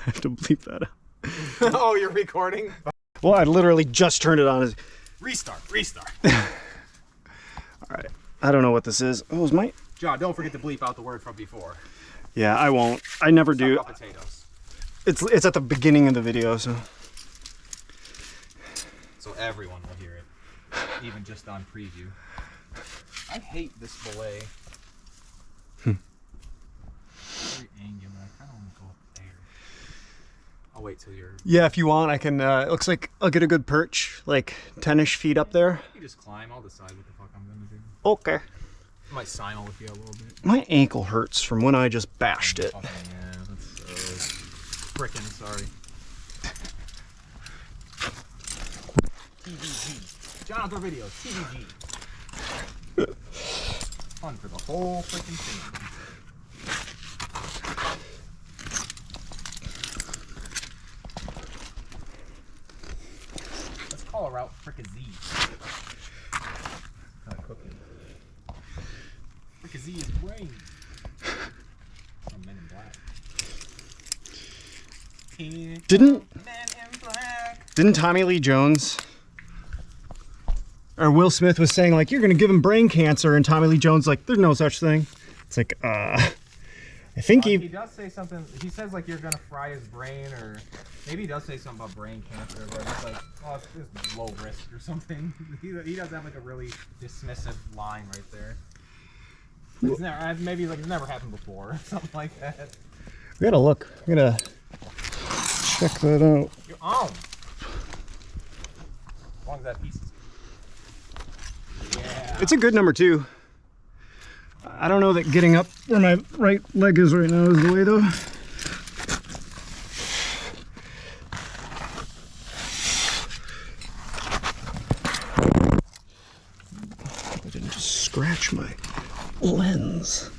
have to bleep that out. Oh, you're recording? Well, I literally just turned it on. Restart. Alright, I don't know what this is. Oh, is my... John, don't forget to bleep out the word from before. Yeah, I won't. I never do. Potatoes. It's at the beginning of the video, so... So everyone will hear it, even just on preview. I hate this belay. Very angular. I kind of want to go up there. I'll wait till you're... Yeah, if you want, I can... it looks like I'll get a good perch, like 10-ish feet up there. You just climb. I'll decide what the fuck I'm going to do. Okay. I might simul with you a little bit. My ankle hurts from when I just bashed it. Fucking, yeah, that's so frickin' sorry. TVG. John Outdoor Videos, TVG. Fun for the whole freaking thing. Let's call a route Frickazee. Kind of cooking. Frickazee is brain. From Men in Black. Didn't Tommy Lee Jones or Will Smith was saying like, you're gonna give him brain cancer, and Tommy Lee Jones like, there's no such thing. It's like, I think he does say something. He says like you're gonna fry his brain, or maybe he does say something about brain cancer, but it's like, oh, it's low risk or something. He does have like a really dismissive line right there. It's never, maybe like it's never happened before, something like that. We gotta look. We gotta check that out. You're on. As long as that piece is... Yeah. It's a good number too. I don't know that getting up where my right leg is right now is the way though. I didn't just scratch my lens.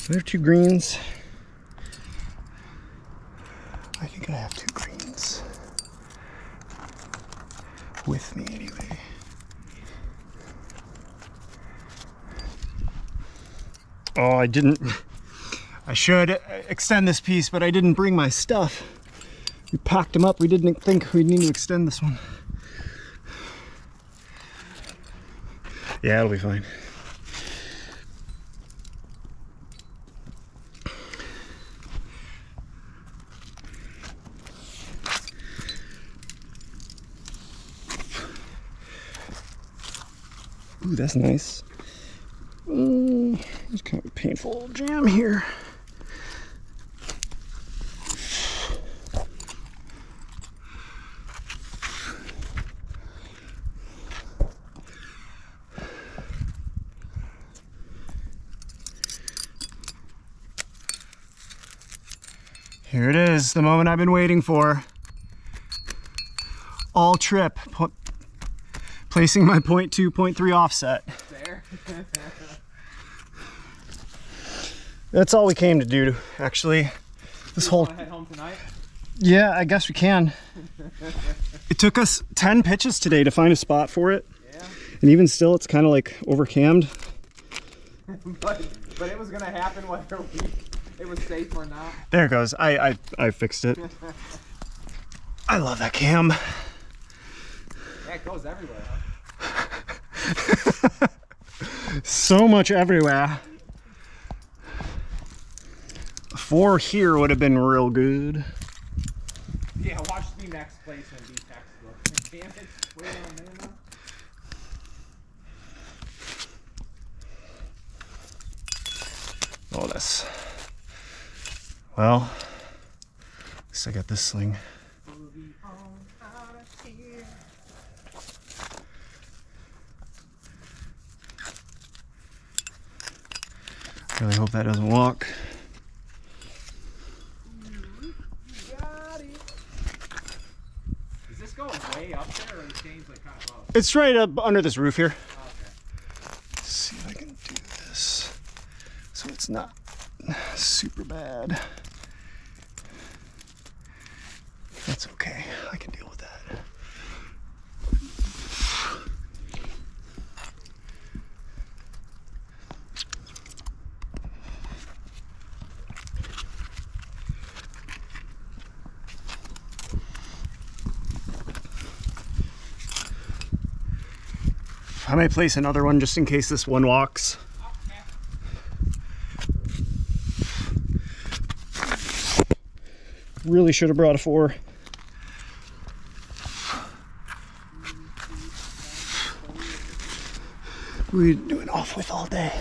There are 2 greens. I think I have 2 greens with me anyway. Oh, I didn't. I should extend this piece, but I didn't bring my stuff. We packed them up. We didn't think we'd need to extend this one. Yeah, it'll be fine. Ooh, that's nice. There's kind of a painful little jam here. Here it is, the moment I've been waiting for. All trip. Placing my 0.2, 0.3 offset. There. That's all we came to do, actually. This whole... Want to head home tonight? Yeah, I guess we can. It took us 10 pitches today to find a spot for it. Yeah. And even still, it's kind of like overcammed. but it was gonna happen whether it was safe or not. There it goes. I fixed it. I love that cam. Yeah, it goes everywhere, huh? So much everywhere. 4 here would have been real good. Yeah, watch the next place and be textbook. Damn it, way down there now. Oh, that's... Well, at least I got this sling. Really hope that doesn't walk. Is this going way up there, or the chain's like kind of low? It's right up under this roof here. Oh, okay. Let's see if I can do this so it's not super bad. That's okay. I can deal with that. I might place another one just in case this one walks. Really should have brought a 4. We're doing off with all day.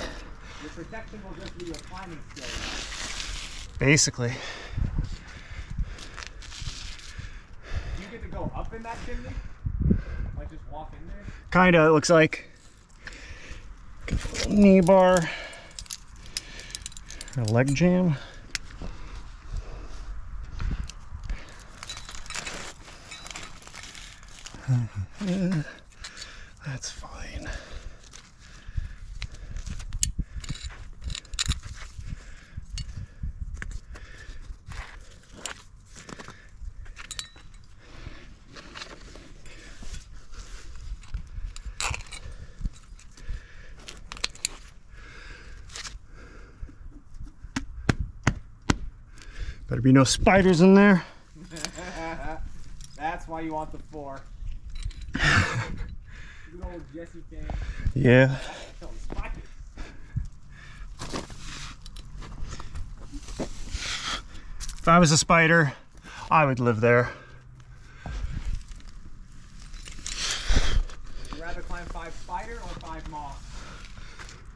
Your protection will just be your climbing skill. Basically. Do you get to go up in that chimney? Like just walk in there? Kinda, it looks like. Got a little knee bar. A leg jam. That's fine. Better be no spiders in there. That's why you want the 4. Good old Jesse King. Yeah. Spiders. If I was a spider, I would live there. Would you rather climb 5 spider or 5 moss?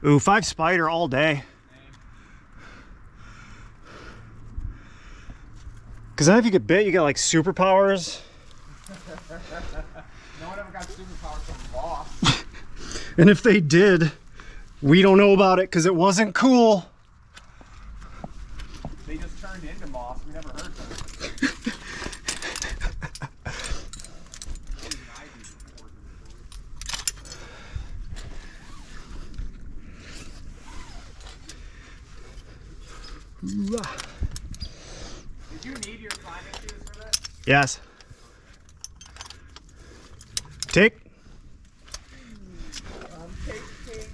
Ooh, 5 spider all day. Because then if you get bit, you get like superpowers. No one ever got superpowers from moss. And if they did, we don't know about it because it wasn't cool. They just turned into moss. We never heard them. Did you need your climbing shoes for that? Yes. Take. I'm taking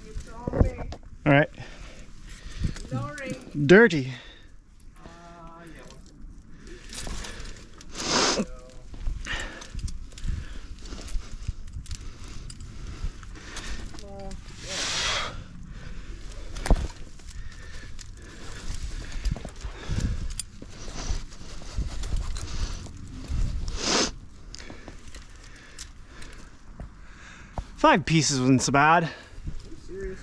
it on me. All right. Sorry. Dirty. Five pieces wasn't so bad. Serious?